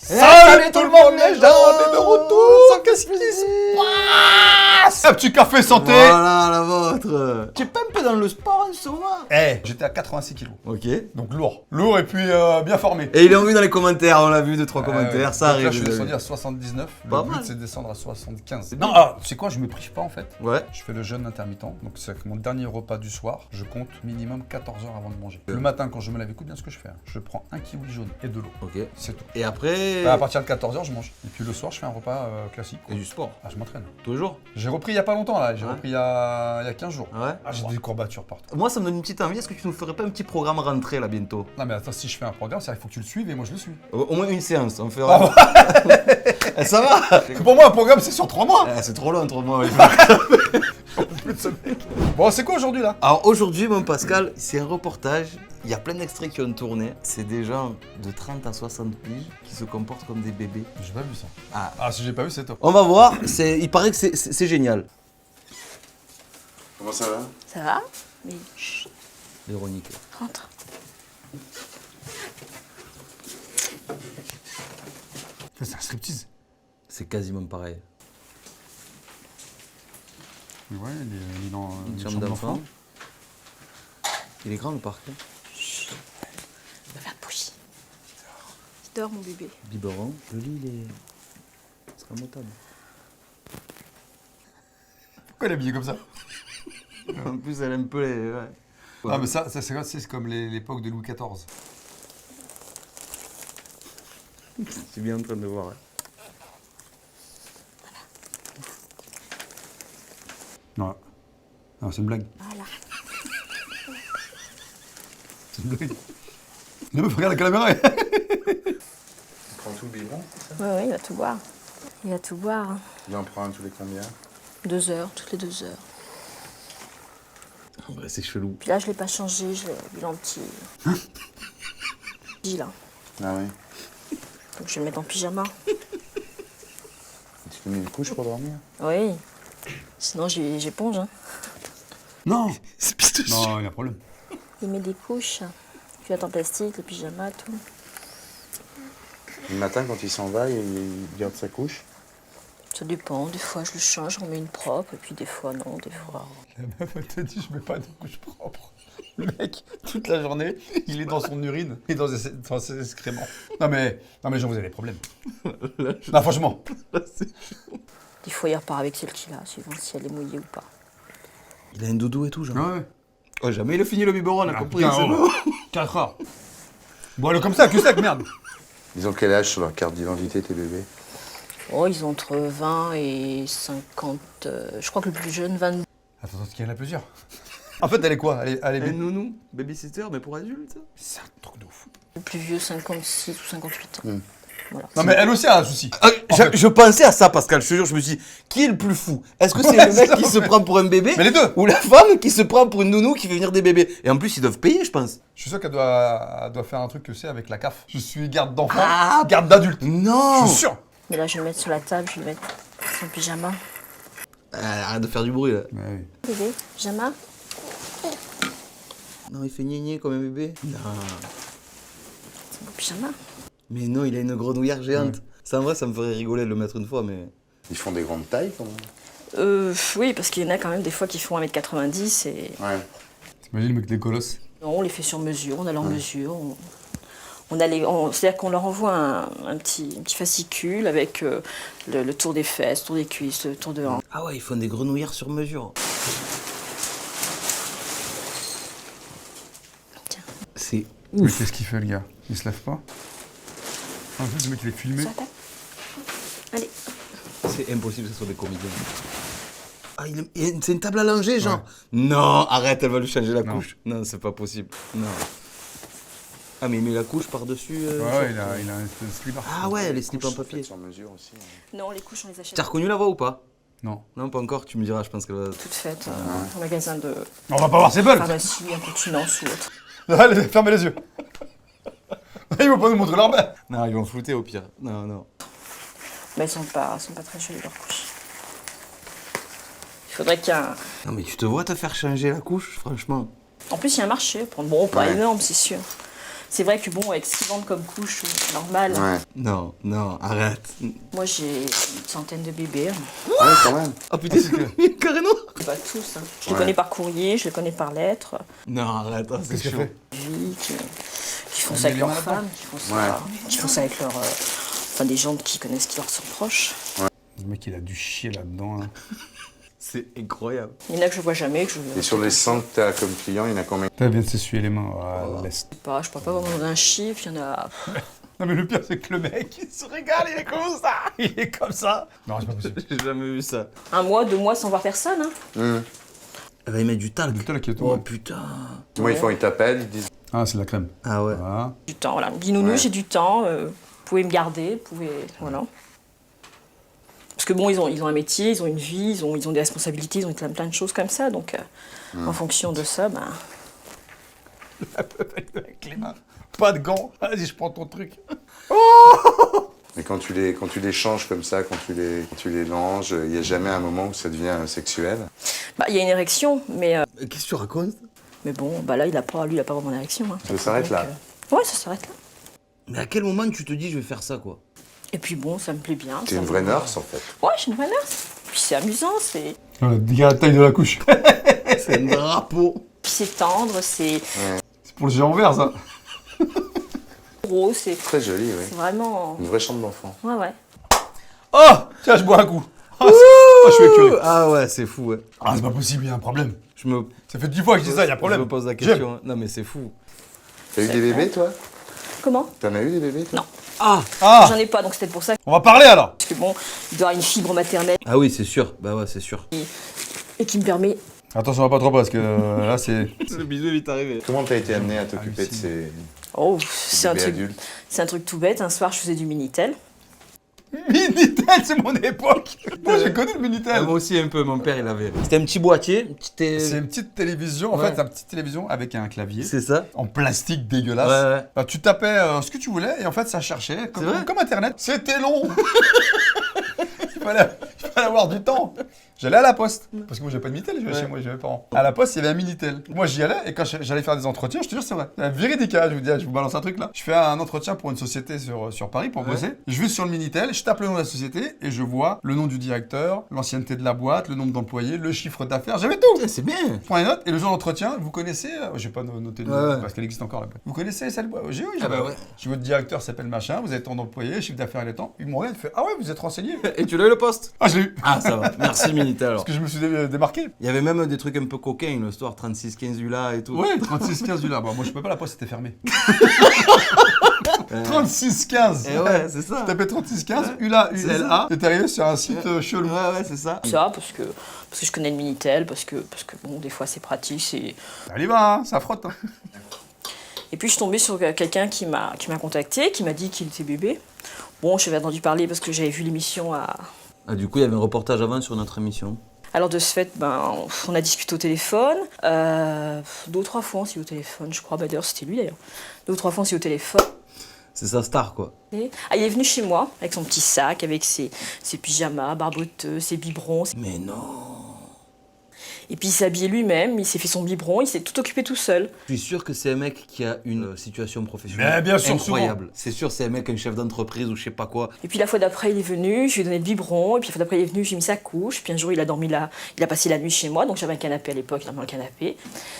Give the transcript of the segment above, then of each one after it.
Salut tout le monde les gens, on est de retour. Qu'est-ce qui se passe? Un petit café santé. Voilà la vôtre. Tu es pas un peu dans le sport en ce moment? J'étais à 86 kilos. Ok. Donc lourd. Lourd et puis bien formé. Et il est en vue dans les commentaires, on l'a vu, 2-3 commentaires, ça donc arrive. Là, je suis les descendu amis. à 79. Pas Le but, mal. c'est de descendre à 75. bien. Non, tu sais quoi, je me prive pas en fait. Ouais. Je fais le jeûne intermittent. Donc, c'est mon dernier repas du soir. Je compte minimum 14 heures avant de manger. Le matin, quand je me lève, écoute bien ce que je fais. Je prends un kiwi jaune et de l'eau. Ok. C'est tout. Et après. À partir de 14 heures, je mange. Et puis le soir, je fais un repas classique. Et du sport. Ah, je m'entraîne. Toujours. J'ai repris il y a pas longtemps là. J'ai Ouais. repris il y a 15 jours. Ouais. Ah, j'ai des courbatures partout. Moi, ça me donne une petite envie. Est-ce que tu nous ferais pas un petit programme rentrée là bientôt? Non, mais attends, si je fais un programme, il faut que tu le suives et moi je le suis. Au moins une séance, on fera. Eh, ça va. Pour moi, un programme, c'est sur 3 mois. C'est trop long entre moi. Plus de ce mec. Bon, c'est quoi aujourd'hui là? Alors aujourd'hui, mon Pascal, c'est un reportage. Il y a plein d'extraits qui ont tourné. C'est des gens de 30 à 60 piges qui se comportent comme des bébés. J'ai pas vu ça. Ah. Ah, si j'ai pas vu, c'est top. On va voir. Il paraît que c'est génial. Comment ça va? Ça va? Mais chut, Véronique. rentre. C'est un striptease. C'est quasiment pareil. Ouais, il est dans Une chambre d'enfant. Il est grand le parc. Hein. Chut. Il va faire bougie. Il dort, mon bébé. Biberon. Le lit, il est. C'est remontable. Pourquoi elle est habillée comme ça? En plus, elle aime un peu les. Ouais. Ah, mais ça c'est comme l'époque de Louis XIV. Je suis bien en train de voir. Hein. Non. Non, c'est une blague. Voilà. C'est une blague. La meuf, regarde la caméra. Tu prends tout le biberon, c'est ça? Oui, il va tout boire. Il va tout boire. Il en prend un tous les combien? 2 heures, toutes les 2 heures. En vrai, c'est chelou. Puis là, je l'ai pas changé, je l'ai mis en petit. Là. Ah oui. Donc je vais le mettre en pyjama. Tu te mets une couche pour dormir? Oui. Sinon, j'éponge. Hein. Non. C'est piste. Non, il y a un problème. Il met des couches. Culottes en plastique, les pyjamas, tout. Le matin, quand il s'en va, il garde sa couche. Ça dépend. Des fois, je le change, j'en mets une propre. Et puis des fois, non. Des fois. La meuf, elle te dit, je mets pas de couche propre. Le mec, toute la journée, il est dans son urine et dans ses excréments. Non mais j'en vous avez des problèmes. Non, franchement. Des fois, il repart avec celle qu'il a, suivant si elle est mouillée ou pas. Il a un doudou et tout, genre. Ouais. Oh, jamais il a fini le biberon, on a compris. putain, C'est oh. bon. 4 heures. Bon, elle est comme ça, que sec, merde. Ils ont quel âge sur leur carte d'identité, tes bébés? Oh, ils ont entre 20 et 50. Je crois que le plus jeune, 22. Attends, qu'il y en a plusieurs. En fait, elle est quoi? Elle est Un nounou, babysitter, mais pour adultes. C'est un truc de ouf. Le plus vieux, 56 ou 58 ans. Voilà. Non mais elle aussi a un souci. Je pensais à ça, Pascal, je te jure, je me suis dit, qui est le plus fou? Est-ce que c'est Ouais, le mec ça, qui se prend pour un bébé? Mais les deux. Ou la femme qui se prend pour une nounou qui fait venir des bébés? Et en plus, ils doivent payer, je pense. Je suis sûr qu'elle doit faire un truc que c'est avec la CAF. Je suis garde d'enfant, Ah. garde d'adulte. Non! Je suis sûr. Mais là, je vais le mettre sur la table, je vais le mettre son pyjama. Arrête de faire du bruit, là. Ouais, oui. Bébé, pyjama. Non, il fait gné comme un bébé. Non. C'est mon pyjama. Mais non, il a une grenouillère géante. Ouais. Ça, en vrai, ça me ferait rigoler de le mettre une fois, mais... Ils font des grandes tailles, quand même. Oui, parce qu'il y en a quand même des fois qui font 1m90 et. Ouais. T'imagines le mec des colosses? Non, on les fait sur mesure, on a leur mesure. C'est-à-dire qu'on leur envoie un petit fascicule avec le tour des fesses, le tour des cuisses, le tour de hanche. Ah ouais, ils font des grenouillères sur mesure. Tiens. C'est Mais ouf. qu'est-ce qu'il fait le gars? Il se lève pas? En plus, le mec il est filmé. Sur la table. Allez. C'est impossible que ce soit des comédiens. Ah, c'est une table à langer, genre. Ouais. Non, arrête, elle va lui changer la couche. Non, c'est pas possible. Non. Ah, mais il met la couche par-dessus. Ouais, il a un slip. Ah ouais, les slips en papier. Sur mesure aussi. Ouais. Non, les couches, on les achète. T'as reconnu la voix ou pas? Non. Non, pas encore, tu me diras, je pense qu'elle va... Toutes faites en magasin de On va pas voir ses bulles. pharmacie, incontinence ou autre. Allez, fermez les yeux. Ils vont pas nous montrer leur bain. Non, ils vont flouter au pire. Non, non. Mais elles sont pas très jolies leurs couches. Il faudrait qu'il y ait un. Non, mais tu te vois te faire changer la couche, franchement. En plus, il y a un marché. Bon, pas Ouais. énorme, c'est sûr. C'est vrai que bon, avec 6 ventres comme couche, normal. Ouais. Non, non, arrête. Moi, j'ai une centaine de bébés. Hein. Ouais, quand même. Oh putain, carrément. Pas tous. Hein. Je les Ouais. connais par courrier, je les connais par lettre. Non, arrête, oh, c'est Qu'est-ce qu'elle chaud. fait? Vie, qui font ça avec les leurs mains là-dedans. femmes, Ouais. qui font ça avec leurs. Enfin, des gens qui connaissent qui leur sont proches. Le mec, il a dû chier là-dedans. Hein. C'est incroyable. Il y en a que je vois jamais, que je Et sur les 100 que tu as comme client, il y en a combien? Putain, elle vient de s'essuyer les mains. Ah, laisse. sais pas, je parle pas vraiment d'un chiffre, il y en a. Non, mais le pire, c'est que le mec, il se régale, il est comme ça. Il est comme ça. Non, c'est pas possible. J'ai jamais vu ça. 1 mois, 2 mois sans voir personne. Hein. Elle va y mettre du talc. Le talc et tout, Oh ouais. putain. Moi, ils t'appellent, ils disent. Ah, c'est de la crème. Ah ouais. Voilà. Du temps, voilà. Il me dit nounou, Ouais. j'ai du temps, vous pouvez me garder, vous pouvez. Voilà. Parce que bon, ils ont un métier, ils ont une vie, ils ont des responsabilités, ils ont plein de choses comme ça. Donc, en fonction de ça, ben. Avec les mains. Pas de gants. Vas-y, je prends ton truc. Mais quand tu les changes comme ça, quand tu les langes, il n'y a jamais un moment où ça devient sexuel. Bah, il y a une érection, mais Qu'est-ce que tu racontes? bon, bah là, lui, il a pas vraiment d'érection. Hein. Ça s'arrête là. Ouais, ça s'arrête là. Mais à quel moment tu te dis je vais faire ça quoi? Et puis bon, ça me plaît bien. T'es ça une me- vraie nurse en fait. Ouais, je suis une vraie nurse. Puis c'est amusant, c'est. Regarde la taille de la couche. C'est un drapeau. Puis c'est tendre, c'est C'est pour le géant vert, ça. gros, c'est Très joli, oui. vraiment. Une vraie chambre d'enfant. Ouais, ouais. Oh, tiens, je bois un coup. Ah, je suis écurieux. Ah ouais, c'est fou, ouais. Ah, c'est pas possible, il y a un problème. Je me, Ça fait 10 fois que je dis ça, il y a un je problème. me pose la J'aime. question. Non mais c'est fou. T'as eu des bébés, toi? Comment? T'en as eu des bébés, toi? Non. Ah. Ah, J'en ai pas, donc c'est peut-être pour ça. on va parler alors. Parce que bon, il doit avoir une fibre maternelle Ah oui, c'est sûr. Bah ouais, c'est sûr. et qui me permet. Attention, on va pas trop parce que là, c'est. Le bisou il est arrivé. Comment t'as été amené à t'occuper de ces Oh, c'est un bébés truc. adultes? C'est un truc tout bête. Un soir, je faisais du Minitel. Minitel, c'est mon époque. Moi, j'ai connu le Minitel. Moi aussi un peu, mon père il avait. C'était un petit boîtier, une petite. C'est une petite télévision, en Ouais. fait, c'est une petite télévision avec un clavier C'est ça? en plastique dégueulasse. Ouais, ouais. Bah, tu tapais ce que tu voulais et en fait, ça cherchait C'est vrai comme Internet. C'était long. il fallait avoir du temps. J'allais à la poste. Parce que moi, j'avais pas de Minitel, je vais chez moi, j'avais mes parents. À la poste, il y avait un Minitel. Moi, j'y allais et quand j'allais faire des entretiens, je te jure, c'est vrai. C'est véridique, hein, je vous dis, je vous balance un truc là. Je fais un entretien pour une société sur Paris pour bosser. Je vais sur le Minitel, je tape le nom de la société et je vois le nom du directeur, l'ancienneté de la boîte, le nombre d'employés, le chiffre d'affaires. J'avais tout. Putain, c'est bien. Je prends les notes et le jour d'entretien, vous connaissez, je vais pas noter le nom Ouais, ouais. parce qu'elle existe encore la boîte. Vous connaissez celle boîte? J'ai oui, Ah bah ouais. j'ai votre directeur s'appelle machin, vous êtes tant d'employés, chiffre d'affaires il est tant. Il me regarde, il fait ah ouais, vous êtes renseigné. Et tu l'as eu le poste? Ah, je l'ai eu. Ah ça va. Merci Minitel alors. Parce que je me suis démarqué. Il y avait même des trucs un peu coquins, le soir 3615 ULA et tout. Ouais, 36-15 du là. Bon, moi je peux pas, la poste était fermée. 36-15. Et ouais, c'est ça. Je tapais 36-15, ULA, C'est ULA, et t'es arrivé sur un site chelou. Ouais, ouais, c'est ça. Ça, parce que je connais le Minitel, parce que bon, des fois, c'est pratique. Allez, va, hein, ça frotte. Hein. Et puis je suis tombée sur quelqu'un qui m'a contacté, qui m'a dit qu'il était bébé. Bon, j'avais entendu parler parce que j'avais vu l'émission à. Ah, du coup, il y avait un reportage avant sur notre émission. Alors de ce fait, ben, on a discuté au téléphone. 2 ou 3 fois on s'est eu au téléphone, je crois. Bah, d'ailleurs, c'était lui d'ailleurs. 2 ou 3 fois on s'est eu au téléphone. C'est sa star, quoi. Ah, il est venu chez moi avec son petit sac, avec ses pyjamas barboteux, ses biberons. Mais non. Et puis il s'est habillé lui-même, il s'est fait son biberon, il s'est tout occupé tout seul. Je suis sûr que c'est un mec qui a une situation professionnelle Mais bien sûr, incroyable. C'est sûr, c'est un mec, un chef d'entreprise ou je sais pas quoi. Et puis la fois d'après, il est venu, je lui ai donné le biberon, et puis la fois d'après, il est venu, j'ai mis sa couche, puis un jour, il a dormi là, il a passé la nuit chez moi, donc j'avais un canapé à l'époque, il dormait dans le canapé.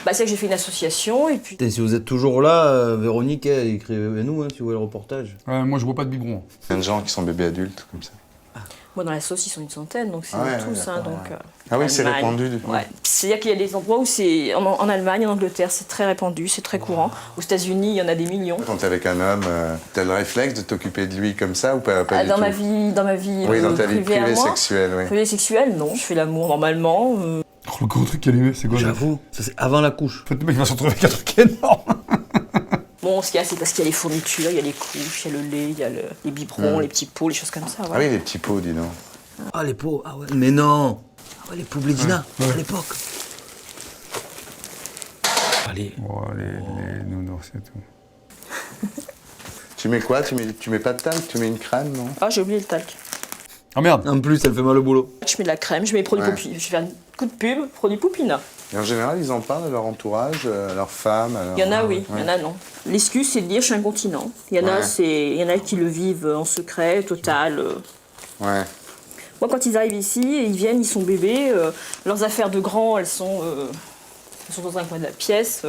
Bah, c'est que j'ai fait une association, et puis. Putain, si vous êtes toujours là, Véronique, écrivez-nous si vous voulez le reportage. Moi je bois pas de biberon. Plein de gens qui sont bébés adultes, comme ça. Moi, dans la sauce, ils sont une centaine, donc c'est Ah ouais, tous, ouais, hein, d'accord, donc. ouais. Ah oui, c'est Allemagne. répandu, du coup. Ouais. C'est-à-dire qu'il y a des endroits où c'est. En Allemagne, en Angleterre, c'est très répandu, c'est très courant. Aux États-Unis, il y en a des millions. Quand t'es avec un homme, t'as le réflexe de t'occuper de lui comme ça ou pas Ah, du dans tout? ma vie, Oui, dans ta vie privée à privée moi. sexuelle, oui. Privée sexuelle, non. Je fais l'amour normalement. Oh, le gros truc qu'il a allumé, c'est quoi ça? J'avoue, ça c'est avant la couche. En fait, le mec il va se retrouver avec un truc énorme. Bon, ce qu'il y a, c'est parce qu'il y a les fournitures, il y a les couches, il y a le lait, il y a les biberons, les petits pots, les choses comme ça. Ah Voilà. oui, les petits pots, dis donc. Ah, les pots, ah ouais. Mais non. Ah ouais, les pots Blédina, à l'époque. Allez. Oh, les nounours, c'est tout. Tu mets quoi? Tu mets pas de talc? Tu mets une crème, non? Ah, j'ai oublié le talc. Oh merde. En plus, elle fait mal au boulot. Je mets de la crème, je mets les produits Ouais. Poupina. Je vais faire un coup de pub, produits Poupina. Et en général, ils en parlent à leur entourage, à leur femme. Il y en a, oui, il y en a, non. L'excuse, c'est de dire je suis incontinent. Il y en a, il y en a qui le vivent en secret, total. Ouais. Moi, quand ils arrivent ici, ils viennent, ils sont bébés. Leurs affaires de grands, elles sont dans un coin de la pièce.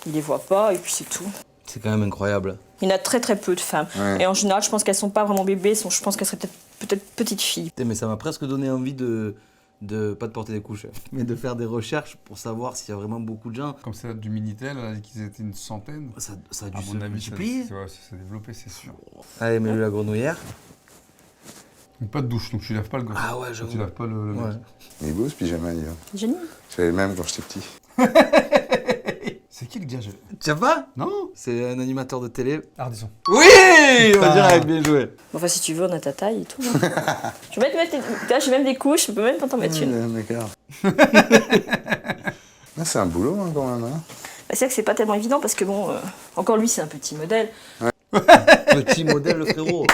Ils les voient pas, et puis c'est tout. C'est quand même incroyable. Il y en a très très peu de femmes. Ouais. Et en général, je pense qu'elles sont pas vraiment bébés. Je pense qu'elles seraient peut-être petites filles. Putain, mais ça m'a presque donné envie de pas de porter des couches, mais de faire des recherches pour savoir s'il y a vraiment beaucoup de gens. Comme ça date du Minitel, elle a dit qu'ils étaient une centaine. Ça a dû À se mon avis, multiplier. ça s'est développé, c'est sûr. Allez, mets-lui la grenouillère. Donc pas de douche, donc tu laves pas le gosse. Ah ouais, j'avoue. Tu laves pas le mec. Ouais. Il est beau ce pyjama, il Génial. J'avais le même quand j'étais petit. C'est qui le gars Tu sais pas? Non. C'est un animateur de télé. Ardisson. Oui! On dirait, bien joué. Enfin, si tu veux, on a ta taille et tout. Je peux mettre là, j'ai même des couches, je peux même pas t'en mettre une. D'accord. Ah, c'est un boulot hein, quand même. Hein. Bah, c'est vrai que c'est pas tellement évident parce que bon, encore lui, c'est un petit modèle. Petit modèle, le frérot.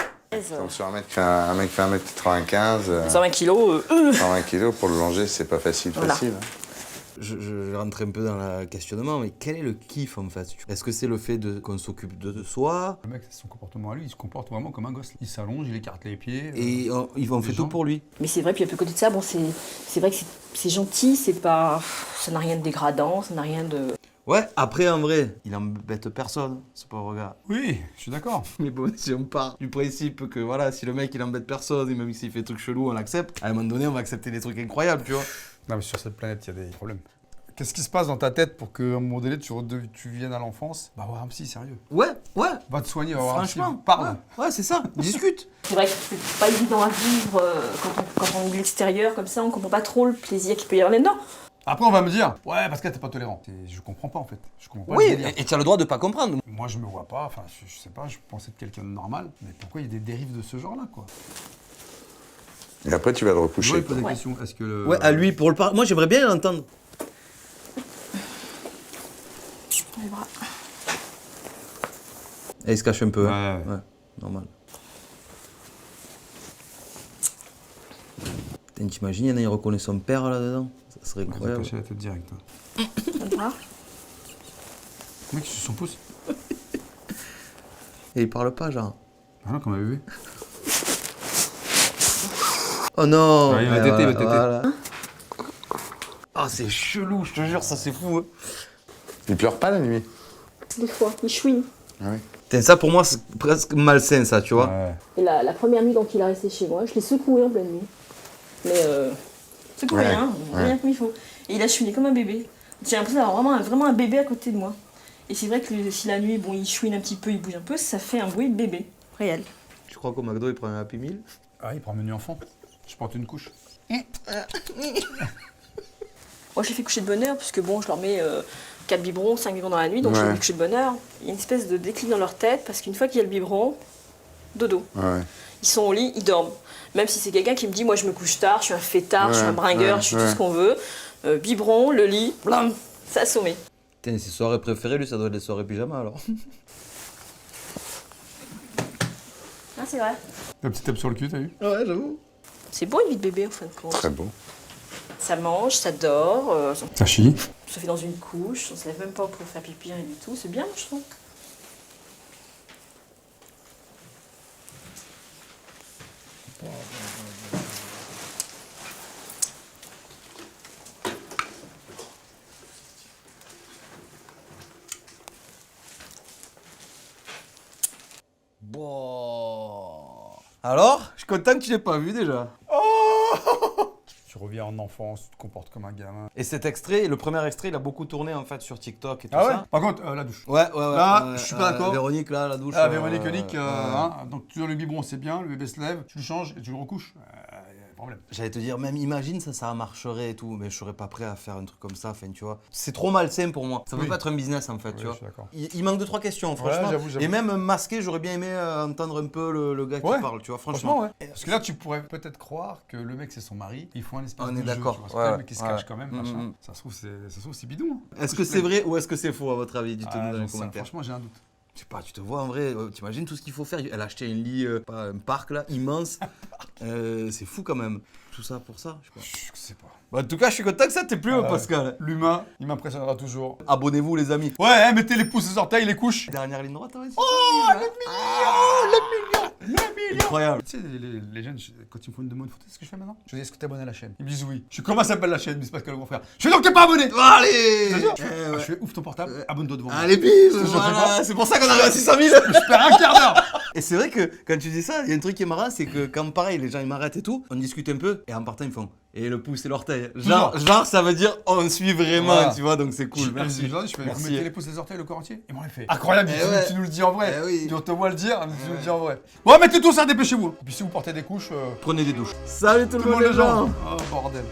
Donc sur un mec qui fait 1m95, 120 kilos, 120 kilos, pour le longer, c'est pas facile. Voilà. Facile. Je vais rentrer un peu dans le questionnement, mais quel est le kiff en fait? Est-ce que c'est le fait qu'on s'occupe de soi? Le mec, c'est son comportement à lui, il se comporte vraiment comme un gosse. Il s'allonge, il écarte les pieds. Et on fait tout gens. pour lui. Mais c'est vrai, puis à côté de ça, bon, c'est vrai que c'est gentil, c'est pas, ça n'a rien de dégradant, ça n'a rien de. Ouais, après en vrai, il embête personne, ce pauvre gars. Oui, je suis d'accord. Mais bon, si on part du principe que voilà, si le mec il embête personne, et même s'il fait des trucs chelous, on l'accepte, à un moment donné, on va accepter des trucs incroyables, tu vois. Non, mais sur cette planète, il y a des problèmes. Qu'est-ce qui se passe dans ta tête pour qu'à un moment donné, tu viennes à l'enfance? Va voir un psy, sérieux. Ouais, Va te soigner, va voir un psy. franchement, Parle. Ouais, c'est ça, discute. C'est vrai que c'est pas évident à vivre quand on est de l'extérieur comme ça, on comprend pas trop le plaisir qu'il peut y avoir là-dedans. Après, on va me dire, ouais, parce que t'es pas tolérant. Je comprends pas en fait. Je comprends pas Oui, le délire. et tu as le droit de pas comprendre. Moi, je me vois pas, enfin, je sais pas, je pensais être quelqu'un de normal. Mais pourquoi il y a des dérives de ce genre-là, quoi? Et après, tu vas le Je recoucher. vais poser Ouais. la question, est-ce que le. Ouais, à lui, pour le parler. Moi, j'aimerais bien l'entendre. Les bras. Et il se cache un peu. hein. Ouais. Ouais, normal. Putain, t'imagines, il y en a, il reconnaît son père là-dedans? Ça serait Ouais, incroyable. cacher la tête direct. Hein. Les bras. Le mec, il suce son pouce. Et il parle pas, genre. Ah non, comme un bébé. Oh non! Ouais, il va téter, il va téter. voilà. Ah, c'est chelou, je te jure, ça c'est fou. Hein. Il pleure pas la nuit. Des fois, il chouine. Ah oui. Putain, ça pour moi, c'est presque malsain, ça, tu vois. Ouais. Et la première nuit, donc il est resté chez moi, je l'ai secoué en pleine nuit. Mais secoué, Ouais, hein, ouais. rien comme il faut. Et il a chouiné comme un bébé. J'ai l'impression d'avoir vraiment un bébé à côté de moi. Et c'est vrai que si la nuit, bon, il chouine un petit peu, il bouge un peu, ça fait un bruit de bébé, réel. Tu crois qu'au McDo, il prend un Happy Meal? Ah, il prend menu enfant. Je porte une couche. Moi, je les fais coucher de bonne heure, parce que bon, je leur mets 4 biberons, 5 biberons dans la nuit, donc je les Ouais. fais coucher de bonne heure. Il y a une espèce de déclic dans leur tête, parce qu'une fois qu'il y a le biberon, dodo. Ouais. Ils sont au lit, ils dorment. Même si c'est quelqu'un qui me dit, moi je me couche tard, je suis un fêtard, je suis un Ouais, bringueur, ouais, je suis ouais. tout ce qu'on veut. Biberon, le lit, blam, ça assommé. Putain, ses soirées préférées, lui, ça doit être les soirées pyjama alors. Ah, c'est vrai. La petite tape sur le cul, t'as vu? Ouais, j'avoue. C'est beau une vie de bébé en fin de compte. Très beau. Ça mange, ça dort, Ça chie. on se fait dans une couche, on se lève même pas pour faire pipi, rien du tout. C'est bien, je trouve. Bon. Alors, je suis content que tu l'aies pas vu déjà. Tu reviens en enfance, tu te comportes comme un gamin. Et cet extrait, le premier extrait, il a beaucoup tourné en fait sur TikTok et tout Ah ouais? ça. Par contre, la douche. Ouais. Là, je suis pas d'accord. Véronique, là, la douche. Ah, Véronique Nick, ouais. hein, donc tu donnes le biberon, c'est bien, le bébé se lève, tu le changes et tu le recouches. Y a problème. J'allais te dire, même imagine ça marcherait et tout, mais je serais pas prêt à faire un truc comme ça, enfin, tu vois. C'est trop malsain pour moi. Ça peut Oui. pas être un business en fait, Oui, tu je vois. suis d'accord. Il manque 2-3 questions, franchement. j'avoue. Et même masqué, j'aurais bien aimé entendre un peu le gars Ouais. qui parle, tu vois, Franchement, franchement. ouais. Parce que là, tu pourrais peut-être croire que le mec, c'est son mari, il faut un espèce On de est jeu, d'accord, tu vois. C'est ouais, quand même, mais qui se ouais. cache quand même, machin. Mhm. Ça se trouve, c'est bidon. Hein. Est-ce que c'est vrai ou est-ce que c'est faux à votre avis? Dites-nous Ah, dans j'en les sais, commentaires. franchement, j'ai un doute. Je sais pas, tu te vois en vrai, t'imagines tout ce qu'il faut faire. Elle a acheté un lit, un parc là, immense. C'est fou quand même. Tout ça pour ça, je sais pas. Je sais pas. Bon, en tout cas, je suis content que ça t'ait plu, Pascal. L'humain, il m'impressionnera toujours. Abonnez-vous, les amis. Ouais, hein, mettez les pouces, les orteils, les couches. Dernière ligne droite, ouais. Oh, le million. Incroyable. Tu sais, les jeunes, quand ils me font une demande de photo, c'est ce que je fais maintenant. Je dis, est-ce que t'es abonné à la chaîne? Ils me disent oui. Je suis comment s'appelle la chaîne? Ils me disent Pascal le grand frère. Je fais donc t'es pas abonné. Allez. Je te jure. Je fais ouvre ton portable, abonne-toi devant moi. Allez, bim. Voilà. C'est pour ça qu'on arrive à 600 000. Je perds un quart d'heure. Et c'est vrai que quand tu dis ça, il y a un truc qui est marrant, c'est que quand pareil, les gens ils m'arrêtent et tout, on discute un peu, et en partant ils font et le pouce et l'orteil. Genre ça veut dire on suit vraiment, Voilà. tu vois, donc c'est cool. Merci. Je fais, vous Merci. mettez les pouces, les orteils, le corps entier. Et moi, il fait incroyable, tu nous le dis en vrai. oui. On te voit le dire, mais tu nous le dis en vrai. Bon, mettez tout ça, dépêchez-vous. Et puis si vous portez des couches, Prenez des douches. Salut tout le tout le monde monde les gens. Oh, bordel.